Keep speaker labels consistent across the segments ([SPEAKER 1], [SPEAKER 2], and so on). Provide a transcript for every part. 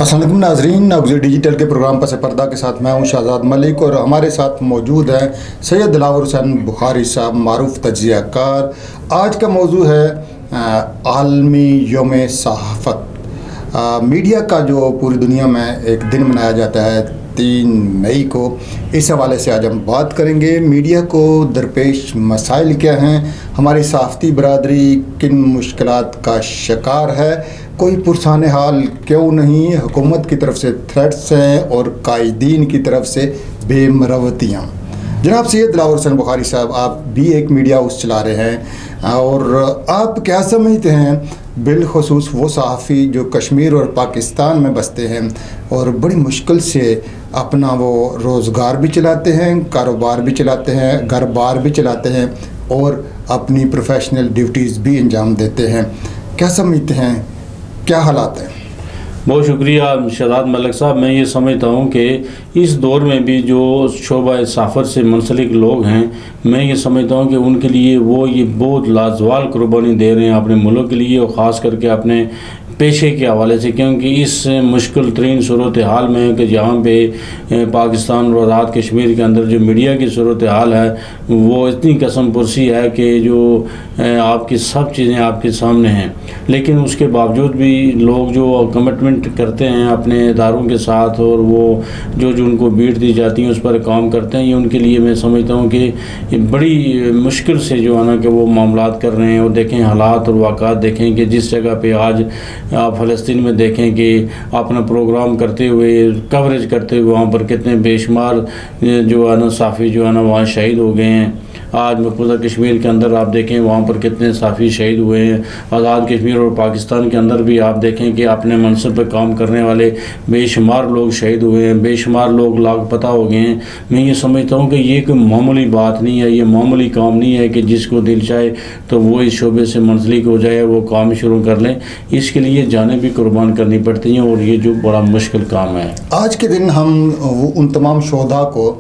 [SPEAKER 1] السلام علیکم ناظرین، ناگزیر ڈیجیٹل کے پروگرام پس پردہ کے ساتھ میں ہوں شہزاد ملک اور ہمارے ساتھ موجود ہیں سید دلاور حسین بخاری صاحب، معروف تجزیہ کار۔ آج کا موضوع ہے عالمی یوم صحافت۔ میڈیا کا جو پوری دنیا میں ایک دن منایا جاتا ہے 3 مئی کو، اس حوالے سے آج ہم بات کریں گے۔ میڈیا کو درپیش مسائل کیا ہیں، ہماری صحافتی برادری کن مشکلات کا شکار ہے، کوئی پرسان حال کیوں نہیں، حکومت کی طرف سے تھریٹس ہیں اور قائدین کی طرف سے بے مروتیاں۔ جناب سید دلاور حسین بخاری صاحب، آپ بھی ایک میڈیا ہاؤس چلا رہے ہیں، اور آپ کیا سمجھتے ہیں بالخصوص وہ صحافی جو کشمیر اور پاکستان میں بستے ہیں اور بڑی مشکل سے اپنا وہ روزگار بھی چلاتے ہیں، کاروبار بھی چلاتے ہیں، گھر بار بھی چلاتے ہیں اور اپنی پروفیشنل ڈیوٹیز بھی انجام دیتے ہیں، کیا سمجھتے ہیں، کیا حالات ہیں؟
[SPEAKER 2] بہت شکریہ شہزاد ملک صاحب۔ میں یہ سمجھتا ہوں کہ اس دور میں بھی جو شعبہ صحافت سے منسلک لوگ ہیں، میں یہ سمجھتا ہوں کہ ان کے لیے وہ یہ بہت لازوال قربانی دے رہے ہیں اپنے ملک کے لیے، اور خاص کر کے اپنے پیشے کے حوالے سے، کیونکہ اس مشکل ترین صورتحال میں کہ جہاں پہ پاکستان اور آزاد کشمیر کے اندر جو میڈیا کی صورتحال ہے وہ اتنی قسم پرسی ہے کہ جو آپ کی سب چیزیں آپ کے سامنے ہیں، لیکن اس کے باوجود بھی لوگ جو کمٹمنٹ کرتے ہیں اپنے اداروں کے ساتھ اور وہ جو ان کو بیٹ دی جاتی ہیں اس پر کام کرتے ہیں، یہ ان کے لیے میں سمجھتا ہوں کہ بڑی مشکل سے جو ہے نا کہ وہ معاملات کر رہے ہیں۔ اور دیکھیں حالات اور واقعات، دیکھیں کہ جس جگہ پہ آج آپ فلسطین میں دیکھیں کہ اپنا پروگرام کرتے ہوئے، کوریج کرتے ہوئے وہاں پر کتنے بے شمار جو ہے نا صحافی جو ہے نا وہاں شہید ہو گئے ہیں۔ آج مقبوضہ کشمیر کے اندر آپ دیکھیں وہاں پر کتنے صحافی شہید ہوئے ہیں۔ آزاد کشمیر اور پاکستان کے اندر بھی آپ دیکھیں کہ اپنے منصب پہ کام کرنے والے بے شمار لوگ شہید ہوئے ہیں، بے شمار لوگ لاپتہ ہو گئے ہیں۔ میں یہ سمجھتا ہوں کہ یہ کوئی معمولی بات نہیں ہے، یہ معمولی کام نہیں ہے کہ جس کو دل چاہے تو وہ اس شعبے سے منسلک ہو جائے، وہ کام شروع کر لیں۔ اس کے لیے جانیں بھی قربان کرنی پڑتی ہیں اور یہ جو بڑا مشکل کام ہے۔
[SPEAKER 1] آج کے دن ہم ان تمام شہداء کو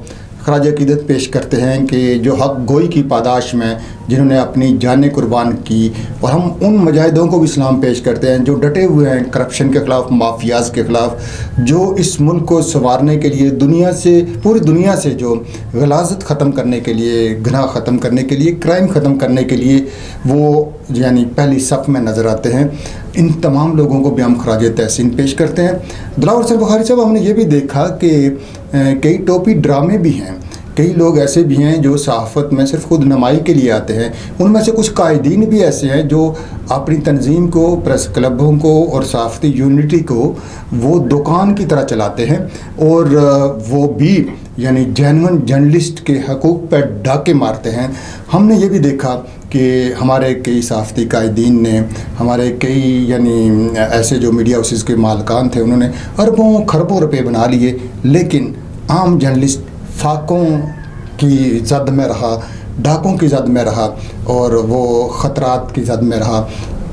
[SPEAKER 1] خراج عقیدت پیش کرتے ہیں کہ جو حق گوئی کی پاداش میں جنہوں نے اپنی جانیں قربان کی، اور ہم ان مجاہدوں کو بھی سلام پیش کرتے ہیں جو ڈٹے ہوئے ہیں کرپشن کے خلاف، مافیاز کے خلاف، جو اس ملک کو سنوارنے کے لیے دنیا سے، پوری دنیا سے جو غلاظت ختم کرنے کے لیے، گناہ ختم کرنے کے لیے، کرائم ختم کرنے کے لیے وہ یعنی پہلی صف میں نظر آتے ہیں۔ ان تمام لوگوں کو بھی ہم خراج تحسین پیش کرتے ہیں۔ دلاور حسین بخاری صاحب، ہم نے یہ بھی دیکھا کہ کئی ٹوپی ڈرامے بھی ہیں، کئی لوگ ایسے بھی ہیں جو صحافت میں صرف خود نمائی کے لیے آتے ہیں، ان میں سے کچھ قائدین بھی ایسے ہیں جو اپنی تنظیم کو، پریس کلبوں کو اور صحافتی یونٹی کو وہ دکان کی طرح چلاتے ہیں، اور وہ بھی یعنی جینون جرنلسٹ کے حقوق پہ ڈاکے مارتے ہیں۔ ہم نے یہ بھی دیکھا کہ ہمارے کئی صحافتی قائدین نے، ہمارے کئی یعنی ایسے جو میڈیا ہاؤسز کے مالکان تھے، انہوں نے اربوں خربوں روپے بنا لیے، لیکن عام جرنلسٹ فاقوں کی زد میں رہا، ڈاکوں کی زد میں رہا اور وہ خطرات کی زد میں رہا۔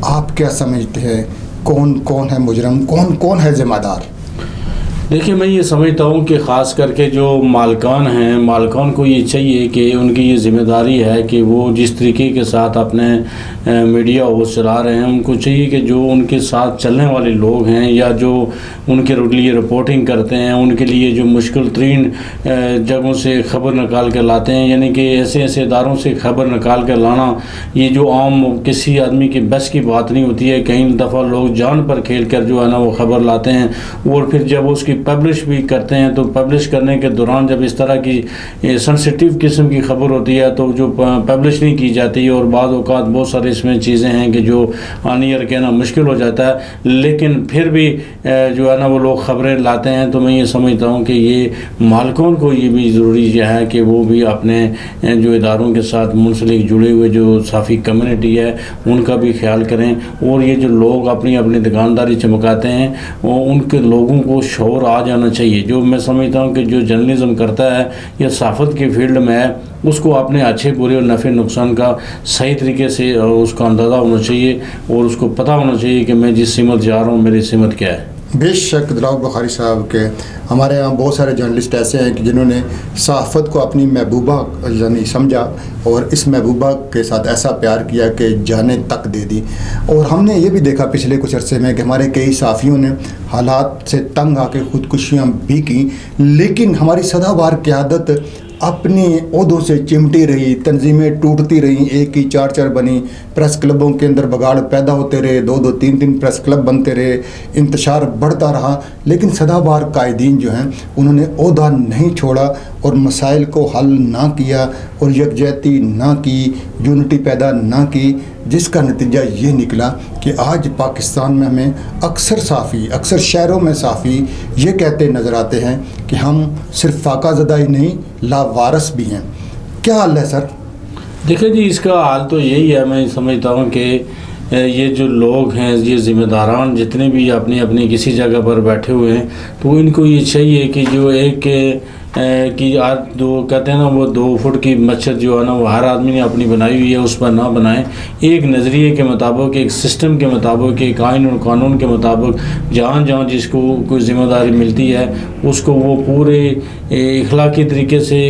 [SPEAKER 1] آپ کیا سمجھتے ہیں، کون کون ہے مجرم، کون کون ہے ذمہ دار؟
[SPEAKER 2] دیکھیے، میں یہ سمجھتا ہوں کہ خاص کر کے جو مالکان ہیں، مالکان کو یہ چاہیے کہ ان کی یہ ذمہ داری ہے کہ وہ جس طریقے کے ساتھ اپنے میڈیا ہاؤس چلا رہے ہیں، ان کو چاہیے کہ جو ان کے ساتھ چلنے والے لوگ ہیں یا جو ان کے لیے رپورٹنگ کرتے ہیں، ان کے لیے جو مشکل ترین جگہوں سے خبر نکال کے لاتے ہیں، یعنی کہ ایسے ایسے اداروں سے خبر نکال کے لانا، یہ جو عام کسی آدمی کی بس کی بات نہیں ہوتی ہے۔ کئی دفعہ لوگ جان پر کھیل کر جو ہے نا وہ خبر لاتے ہیں، اور پھر جب اس کی پبلش بھی کرتے ہیں تو پبلش کرنے کے دوران جب اس طرح کی سنسیٹیو قسم کی خبر ہوتی ہے تو جو پبلش نہیں کی جاتی، اور بعض اوقات بہت سارے اس میں چیزیں ہیں کہ جو آن ایئر کہنا مشکل ہو جاتا ہے، لیکن پھر بھی جو ہے نا وہ لوگ خبریں لاتے ہیں۔ تو میں یہ سمجھتا ہوں کہ یہ مالکوں کو یہ بھی ضروری ہے کہ وہ بھی اپنے جو اداروں کے ساتھ منسلک جڑے ہوئے جو صحافی کمیونٹی ہے ان کا بھی خیال کریں، اور یہ جو لوگ اپنی اپنی دکانداری چمکاتے ہیں ان کے لوگوں کو شعور آ جانا چاہیے۔ جو میں سمجھتا ہوں کہ جو جرنلزم کرتا ہے یا صحافت کے فیلڈ میں ہے، اس کو اپنے اچھے برے اور نفع نقصان کا صحیح طریقے سے اس کا اندازہ ہونا چاہیے، اور اس کو پتہ ہونا چاہیے کہ میں جس سمت جا رہا ہوں میری سمت کیا ہے۔
[SPEAKER 1] بے شک دلاور بخاری صاحب کے ہمارے یہاں بہت سارے جرنلسٹ ایسے ہیں کہ جنہوں نے صحافت کو اپنی محبوبہ یعنی سمجھا اور اس محبوبہ کے ساتھ ایسا پیار کیا کہ جانیں تک دے دی. اور ہم نے یہ بھی دیکھا پچھلے کچھ عرصے میں کہ ہمارے کئی صحافیوں نے حالات سے تنگ آ کے خودکشیاں بھی کی، لیکن ہماری سدا بار قیادت اپنی عہدوں سے چمٹی رہی، تنظیمیں ٹوٹتی رہیں، ایک کی چار چار بنی، پریس کلبوں کے اندر بگاڑ پیدا ہوتے رہے، دو دو تین تین پریس کلب بنتے رہے، انتشار بڑھتا رہا، لیکن سدا بار قائدین جو ہیں انہوں نے عہدہ نہیں چھوڑا اور مسائل کو حل نہ کیا اور یکجہتی نہ کی، یونٹی پیدا نہ کی، جس کا نتیجہ یہ نکلا کہ آج پاکستان میں ہمیں اکثر صحافی، اکثر شہروں میں صحافی یہ کہتے نظر آتے ہیں کہ ہم صرف فاقہ زدہ ہی نہیں لاوارث بھی ہیں. کیا حال ہے سر؟
[SPEAKER 2] دیکھیں جی، اس کا حال تو یہی ہے. میں سمجھتا ہوں کہ یہ جو لوگ ہیں، یہ ذمہ داران جتنے بھی اپنی اپنی کسی جگہ پر بیٹھے ہوئے ہیں، تو ان کو یہ چاہیے کہ جو ایک کہ دو کہتے ہیں نا، وہ 2 فٹ کی مسجد جو ہے نا، وہ ہر آدمی نے اپنی بنائی ہوئی ہے، اس پر نہ بنائیں. ایک نظریے کے مطابق، ایک سسٹم کے مطابق، ایک آئین اور قانون کے مطابق جہاں جہاں جس کو کوئی ذمہ داری ملتی ہے اس کو وہ پورے اخلاقی طریقے سے،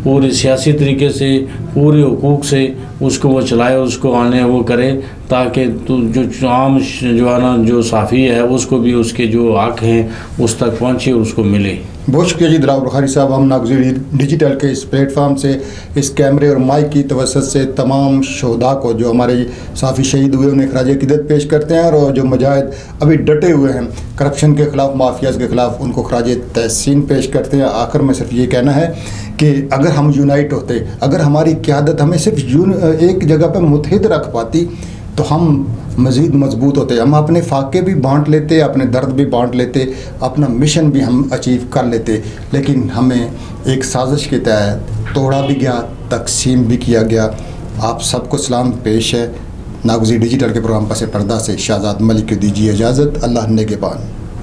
[SPEAKER 2] پورے سیاسی طریقے سے، پورے حقوق سے اس کو وہ چلائے، اس کو آنے وہ کرے، تاکہ جو عام جو ہے نا جو صحافی ہے اس کو بھی اس کے جو حق ہیں اس تک پہنچے، اس کو ملے.
[SPEAKER 1] بہت شکریہ جی دلاور بخاری صاحب. ہم ناگزیر ڈیجیٹل کے اس پلیٹ فارم سے، اس کیمرے اور مائک کی توسط سے تمام شہداء کو جو ہمارے صحافی شہید ہوئے انہیں خراج عقیدت پیش کرتے ہیں، اور جو مجاہد ابھی ڈٹے ہوئے ہیں کرپشن کے خلاف، مافیاز کے خلاف، ان کو خراج تحسین پیش کرتے ہیں. آخر میں صرف یہ کہنا ہے کہ اگر ہم یونائٹ ہوتے، اگر ہماری قیادت ہمیں صرف ایک جگہ پہ متحد رکھ پاتی تو ہم مزید مضبوط ہوتے، ہم اپنے فاقے بھی بانٹ لیتے، اپنے درد بھی بانٹ لیتے، اپنا مشن بھی ہم اچیو کر لیتے. لیکن ہمیں ایک سازش کے تحت توڑا بھی گیا، تقسیم بھی کیا گیا. آپ سب کو سلام پیش ہے. ناگزیر ڈیجیٹل کے پروگرام پس پردہ سے شہزاد ملک کو دیجیے اجازت. اللہ نگہبان.